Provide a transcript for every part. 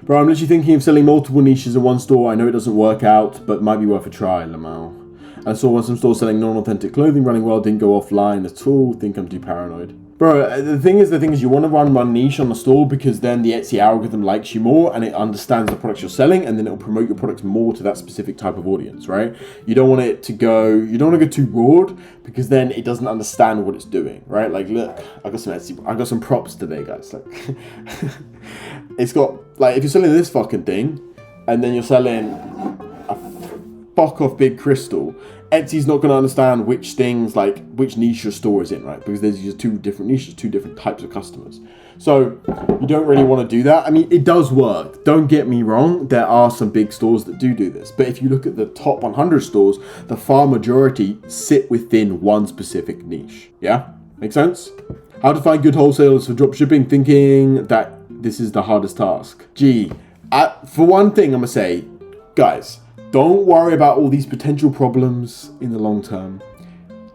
Bro, I'm literally thinking of selling multiple niches in one store. I know it doesn't work out, but might be worth a try, Lamau. I saw some stores selling non-authentic clothing running well, didn't go offline at all. Think I'm too paranoid. Bro, the thing is you want to run one niche on the store because then the Etsy algorithm likes you more and it understands the products you're selling, and then it'll promote your products more to that specific type of audience, right? You don't want to go too broad because then it doesn't understand what it's doing, right? Like, look, I got some props today, guys. Like, it's got, like, if you're selling this fucking thing and then you're selling a fuck off big crystal, Etsy's not going to understand which things, like which niche your store is in, right? Because there's just two different niches, two different types of customers. So you don't really want to do that. I mean, it does work. Don't get me wrong. There are some big stores that do this. But if you look at the top 100 stores, the far majority sit within one specific niche. Yeah? Make sense? How to find good wholesalers for dropshipping, thinking that this is the hardest task. For one thing, I'm going to say, guys, don't worry about all these potential problems in the long term.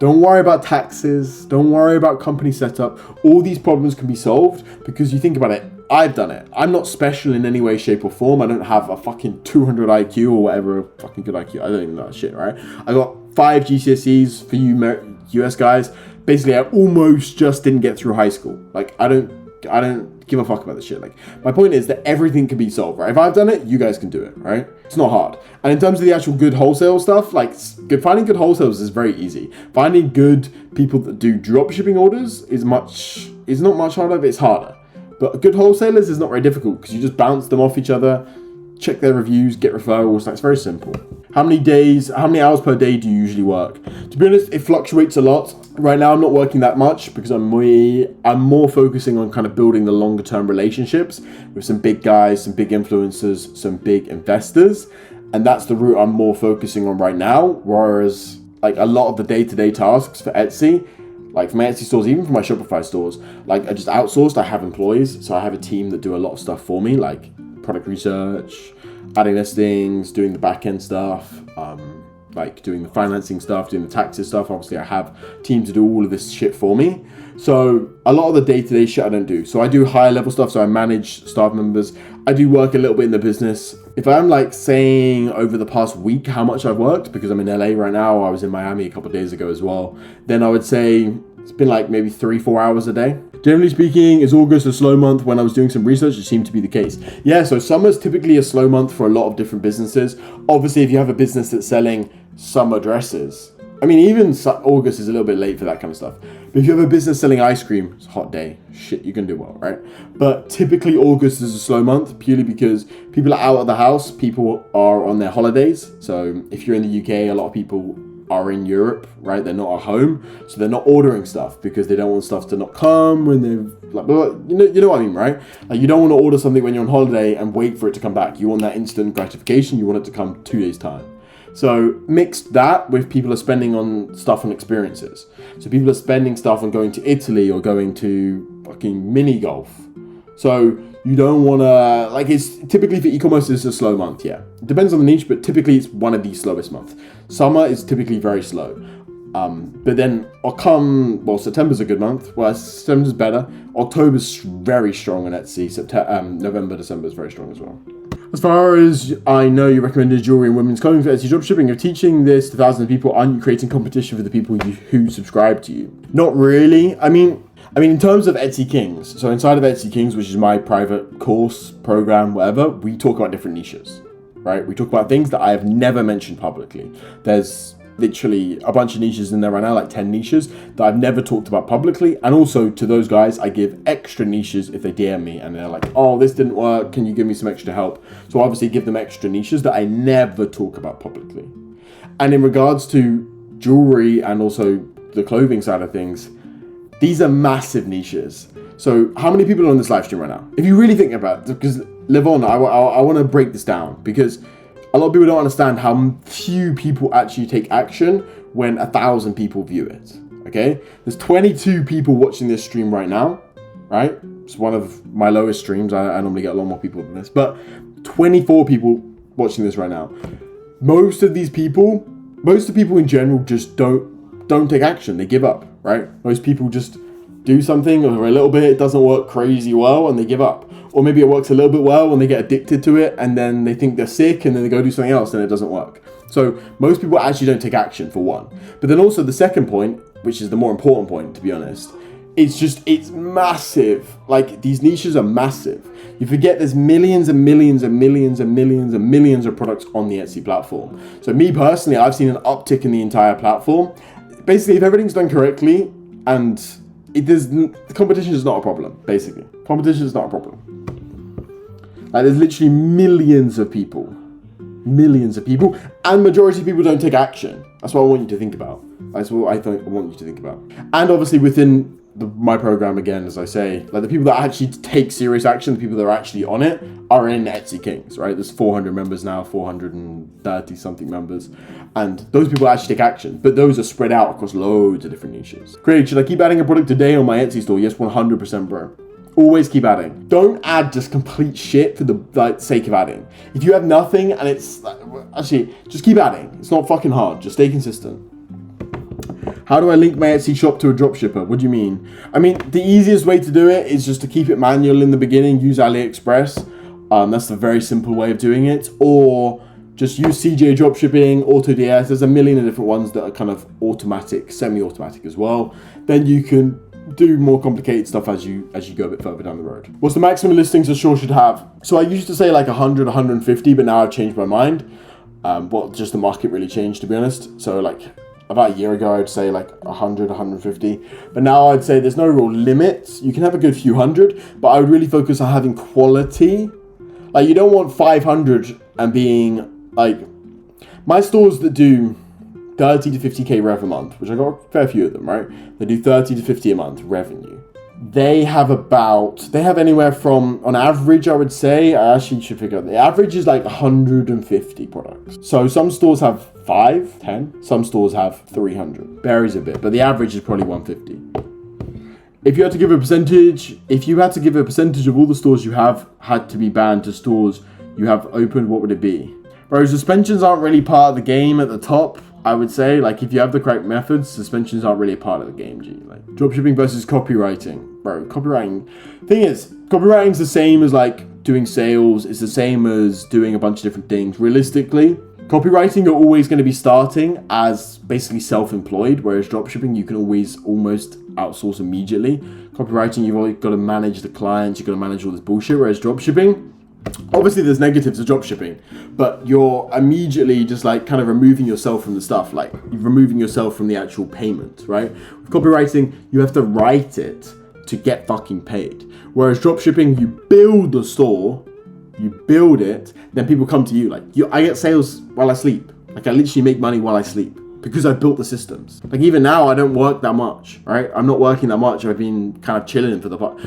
Don't worry about taxes. Don't worry about company setup. All these problems can be solved because you think about it. I've done it. I'm not special in any way, shape, or form. I don't have a fucking 200 IQ or whatever fucking good IQ. I don't even know that shit, right? I got 5 GCSEs for you US guys. Basically, I almost just didn't get through high school. Like, I don't give a fuck about this shit. Like, my point is that everything can be solved, right? If I've done it, you guys can do it, right? It's not hard. And in terms of the actual good wholesale stuff, like, finding good wholesalers is very easy. Finding good people that do dropshipping orders is not much harder, but it's harder. But good wholesalers is not very difficult because you just bounce them off each other, check their reviews, get referrals. That's very simple. How many hours per day do you usually work? To be honest, it fluctuates a lot. Right now, I'm not working that much because I'm more focusing on kind of building the longer term relationships with some big guys, some big influencers, some big investors. And that's the route I'm more focusing on right now. Whereas, like, a lot of the day-to-day tasks for Etsy, like for my Etsy stores, even for my Shopify stores, like, I just outsourced. I have employees. So I have a team that do a lot of stuff for me, like product research, adding listings, doing the back-end stuff, like doing the financing stuff, doing the taxes stuff. Obviously, I have teams to do all of this shit for me. So a lot of the day-to-day shit I don't do. So I do higher level stuff. So I manage staff members. I do work a little bit in the business. If I'm like saying over the past week how much I've worked, because I'm in LA right now, I was in Miami a couple of days ago as well, then I would say it's been like maybe 3-4 hours a day. Generally speaking, is August a slow month? When I was doing some research, it seemed to be the case. Yeah, so summer's typically a slow month for a lot of different businesses. Obviously, if you have a business that's selling summer dresses, I mean, even August is a little bit late for that kind of stuff. But if you have a business selling ice cream, it's a hot day. Shit, you can do well, right? But typically August is a slow month purely because people are out of the house. People are on their holidays. So if you're in the UK, a lot of people are in Europe, right? They're not at home, so they're not ordering stuff because they don't want stuff to not come when they're like, you know what I mean, right? Like, you don't want to order something when you're on holiday and wait for it to come back. You want that instant gratification. You want it to come 2 days time. So mix that with people are spending on stuff on experiences. So people are spending stuff on going to Italy or going to fucking mini golf. So you don't want to, like, it's typically for e-commerce, it's a slow month, yeah. It depends on the niche, but typically it's one of the slowest months. Summer is typically very slow. But then September's a good month. Well, September's better. October's very strong on Etsy. November, December is very strong as well. As far as I know, you recommended jewelry and women's clothing for Etsy dropshipping. You're teaching this to thousands of people. Aren't you creating competition for the people who subscribe to you? Not really. I mean, in terms of Etsy Kings, so inside of Etsy Kings, which is my private course, program, whatever, we talk about different niches, right? We talk about things that I have never mentioned publicly. There's literally a bunch of niches in there right now, like 10 niches that I've never talked about publicly. And also to those guys, I give extra niches if they DM me and they're like, oh, this didn't work. Can you give me some extra help? So obviously give them extra niches that I never talk about publicly. And in regards to jewelry and also the clothing side of things, these are massive niches. So how many people are on this live stream right now? If you really think about it, because Levon, I want to break this down because a lot of people don't understand how few people actually take action when 1,000 people view it, okay? There's 22 people watching this stream right now, right? It's one of my lowest streams. I normally get a lot more people than this, but 24 people watching this right now. Most of the people in general just don't take action. They give up, right? Most people just do something, or a little bit, it doesn't work crazy well, and they give up. Or maybe it works a little bit well, and they get addicted to it, and then they think they're sick, and then they go do something else, and it doesn't work. So most people actually don't take action, for one. But then also the second point, which is the more important point, to be honest, it's massive. Like, these niches are massive. You forget there's millions and millions and millions and millions and millions of products on the Etsy platform. So me personally, I've seen an uptick in the entire platform. Basically, if everything's done correctly, and the competition is not a problem, basically. Competition is not a problem. Like, there's literally millions of people, and majority of people don't take action. That's what I want you to think about. That's what I want you to think about. And obviously within my program, again, as I say, like, the people that actually take serious action, the people that are actually on it, are in Etsy Kings, right? There's 400 members now, 430 something members, and those people actually take action, but those are spread out across loads of different niches. Craig, should I keep adding a product today on my Etsy store? Yes, 100%, bro. Always keep adding. Don't add just complete shit for the sake of adding. If you have nothing and it's actually, just keep adding. It's not fucking hard. Just stay consistent. How do I link my Etsy shop to a dropshipper? What do you mean? I mean, the easiest way to do it is just to keep it manual in the beginning. Use AliExpress. That's the very simple way of doing it. Or just use CJ Dropshipping, AutoDS. There's a million of different ones that are kind of automatic, semi-automatic as well. Then you can do more complicated stuff as you go a bit further down the road. What's the maximum listings a store should have? So I used to say like 100, 150, but now I've changed my mind. Just the market really changed, to be honest. So like about a year ago, I'd say like 100, 150. But now I'd say there's no real limits. You can have a good few hundred, but I would really focus on having quality. Like, you don't want 500 and being like, my stores that do 30 to 50k rev a month, which I got a fair few of them, right? They do 30 to 50 a month revenue. They have anywhere from, on average, I would say, I actually should figure out, the average is like 150 products. So some stores have 5, 10, some stores have 300. Varies a bit, but the average is probably 150. If you had to give a percentage, of all the stores you have had to be banned to stores you have opened, what would it be? Bro, suspensions aren't really part of the game at the top. I would say, like, if you have the correct methods, suspensions aren't really a part of the game, G. Like, dropshipping versus copywriting. Bro, copywriting's the same as, like, doing sales. It's the same as doing a bunch of different things. Realistically, copywriting, you're always going to be starting as basically self-employed, whereas dropshipping, you can always almost outsource immediately. Copywriting, you've always got to manage the clients, you've got to manage all this bullshit, whereas dropshipping, obviously there's negatives of dropshipping, but you're immediately just like kind of removing yourself from the stuff, like you're removing yourself from the actual payment, right? With copywriting, you have to write it to get fucking paid. Whereas dropshipping, you build the store, you build it, then people come to you. Like, I get sales while I sleep. Like, I literally make money while I sleep because I built the systems. Like, even now, I don't work that much, right? I'm not working that much. I've been kind of chilling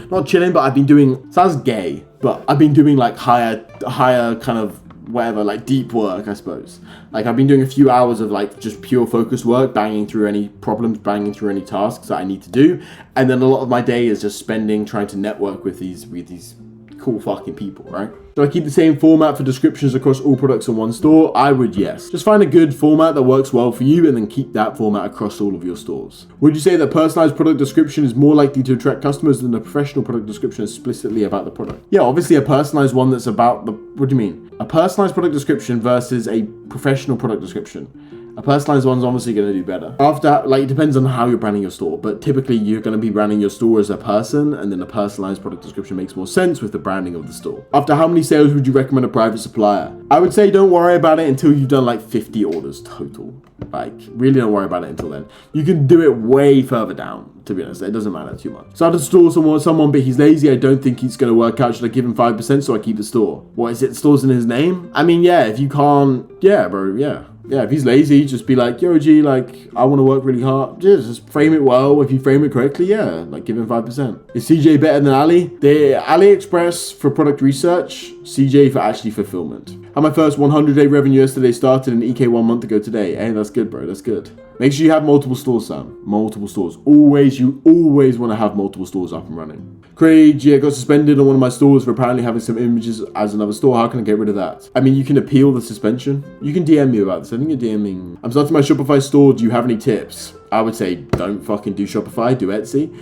not chilling, but I've been doing, sounds gay, but I've been doing like higher kind of whatever, like deep work, I suppose. Like, I've been doing a few hours of like just pure focus work, banging through any problems, banging through any tasks that I need to do. And then a lot of my day is just spending trying to network with these cool fucking people, right? Do I keep the same format for descriptions across all products in one store? I would, yes. Just find a good format that works well for you and then keep that format across all of your stores. Would you say that personalized product description is more likely to attract customers than a professional product description explicitly about the product? Yeah, obviously a personalized one that's about the, what do you mean? A personalized product description versus a professional product description. A personalized one's obviously going to do better. After, like, it depends on how you're branding your store, but typically you're going to be branding your store as a person, and then a personalized product description makes more sense with the branding of the store. After how many sales would you recommend a private supplier? I would say don't worry about it until you've done like 50 orders total. Like, really don't worry about it until then. You can do it way further down, to be honest. It doesn't matter too much. So I had to store someone, but he's lazy. I don't think he's going to work out. Should I give him 5% so I keep the store? What is it? Store's in his name? I mean, yeah, if you can't, yeah, bro, yeah. Yeah, if he's lazy, just be like, yo, G, like, I want to work really hard. Just frame it well. If you frame it correctly, yeah, like, give him 5%. Is CJ better than Ali? They're AliExpress for product research, CJ for actually fulfillment. Had my first 100-day revenue yesterday, started an EK 1 month ago today. Hey, that's good, bro. That's good. Make sure you have multiple stores, Sam. Multiple stores. You always want to have multiple stores up and running. Craig, yeah, got suspended on one of my stores for apparently having some images as another store. How can I get rid of that? I mean, you can appeal the suspension. You can DM me about this. I think you're DMing. I'm starting my Shopify store. Do you have any tips? I would say don't fucking do Shopify. Do Etsy.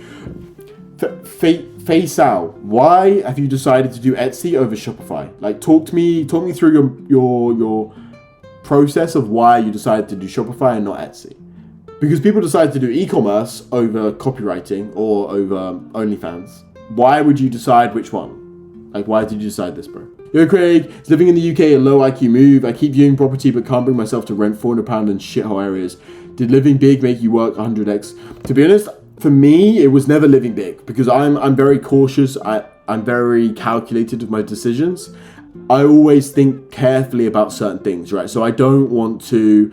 Faisal, why have you decided to do Etsy over Shopify? Like, talk me through your process of why you decided to do Shopify and not Etsy. Because people decide to do e-commerce over copywriting or over OnlyFans. Why would you decide which one? Like, why did you decide this, bro? Yo, Craig, living in the UK, a low IQ move. I keep viewing property but can't bring myself to rent £400 in shithole areas. Did living big make you work 100x? To be honest, for me, it was never living big because I'm very cautious. I'm very calculated with my decisions. I always think carefully about certain things, right? So I don't want to.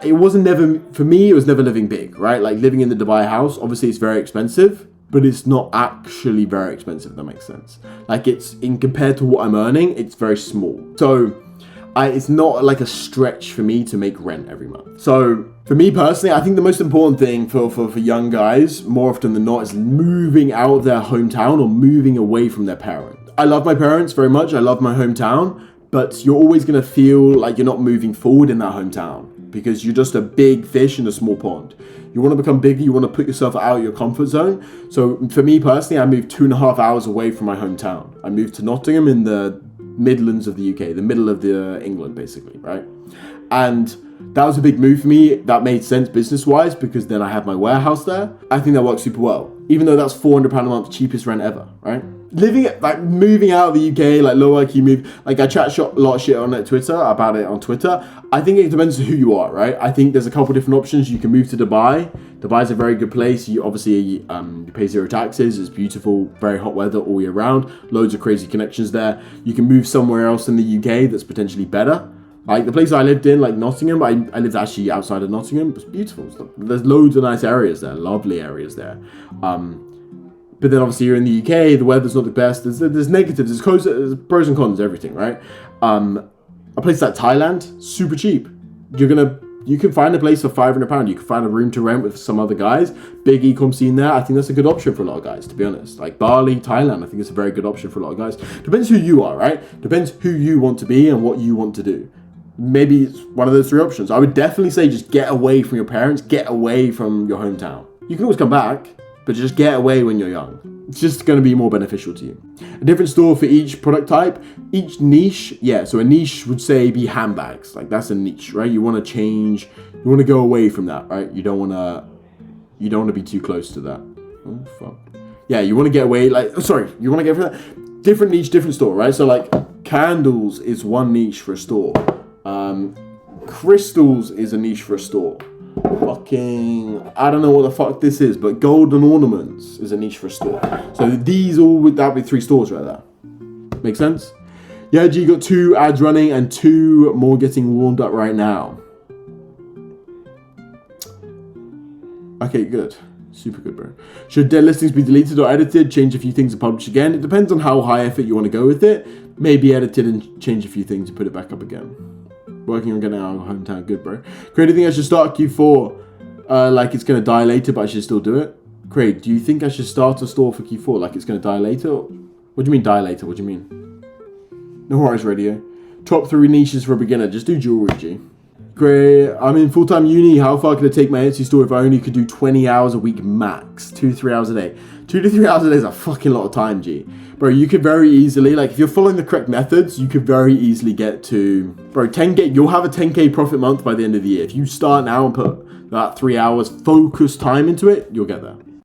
It was never living big, right? Like living in the Dubai house. Obviously, it's very expensive, but it's not actually very expensive. If that makes sense. Like it's compared to what I'm earning, it's very small. So it's not like a stretch for me to make rent every month. So for me personally, I think the most important thing for young guys, more often than not, is moving out of their hometown or moving away from their parents. I love my parents very much. I love my hometown, but you're always going to feel like you're not moving forward in that hometown because you're just a big fish in a small pond. You want to become bigger. You want to put yourself out of your comfort zone. So for me personally, I moved 2.5 hours away from my hometown. I moved to Nottingham in the Midlands of the UK, the middle of the England, basically, right? And that was a big move for me. That made sense business-wise because then I have my warehouse there. I think that works super well. Even though that's £400 a month, cheapest rent ever, right? Moving out of the UK, like low IQ move. Like I chat a lot of shit on Twitter about it on Twitter. I think it depends on who you are, right? I think there's a couple different options. You can move to Dubai. Dubai's a very good place. You obviously you pay zero taxes. It's beautiful, very hot weather all year round. Loads of crazy connections there. You can move somewhere else in the UK that's potentially better. Like the place I lived in, like Nottingham, I lived actually outside of Nottingham. It was beautiful. There's loads of nice areas there, lovely areas there. But then obviously you're in the UK, the weather's not the best. There's negatives, there's pros and cons, everything, right? A place like Thailand, super cheap. You can find a place for £500. You can find a room to rent with some other guys. Big e-com scene there. I think that's a good option for a lot of guys, to be honest. Like Bali, Thailand, I think it's a very good option for a lot of guys. Depends who you are, right? Depends who you want to be and what you want to do. Maybe it's one of those three options. I would definitely say just get away from your parents, get away from your hometown. You can always come back, but just get away when you're young. It's just going to be more beneficial to you. A different store for each product type, each niche. Yeah, so a niche would say be handbags. Like that's a niche, right? You want to change, you want to go away from that, right? You don't want to be too close to that. Oh, fuck. Yeah, you want to get away, you want to get from that. Different niche, different store, right? So like candles is one niche for a store. Crystals is a niche for a store. I don't know what the fuck this is, but golden ornaments is a niche for a store. So that'd be 3 stores right there. Make sense? Yeah, G, got 2 ads running and 2 more getting warmed up right now. Okay, good. Super good, bro. Should dead listings be deleted or edited? Change a few things and publish again? It depends on how high effort you want to go with it. Maybe edited and change a few things and put it back up again. Working on getting out of hometown. Good, bro. Craig, do you think I should start Q4 like it's going to die later, but I should still do it? Craig, do you think I should start a store for Q4 like it's going to die later? What do you mean die later? What do you mean? No worries, radio. Top 3 niches for a beginner. Just do jewelry, G. Great. I'm in full-time uni. How far could I take my Etsy store if I only could do 20 hours a week max? 2 to 3 hours a day. 2 to 3 hours a day is a fucking lot of time, G. Bro, you could very easily, like, if you're following the correct methods, you could very easily get to, bro, 10K, you'll have a 10K profit month by the end of the year. If you start now and put that 3 hours focused time into it, you'll get there.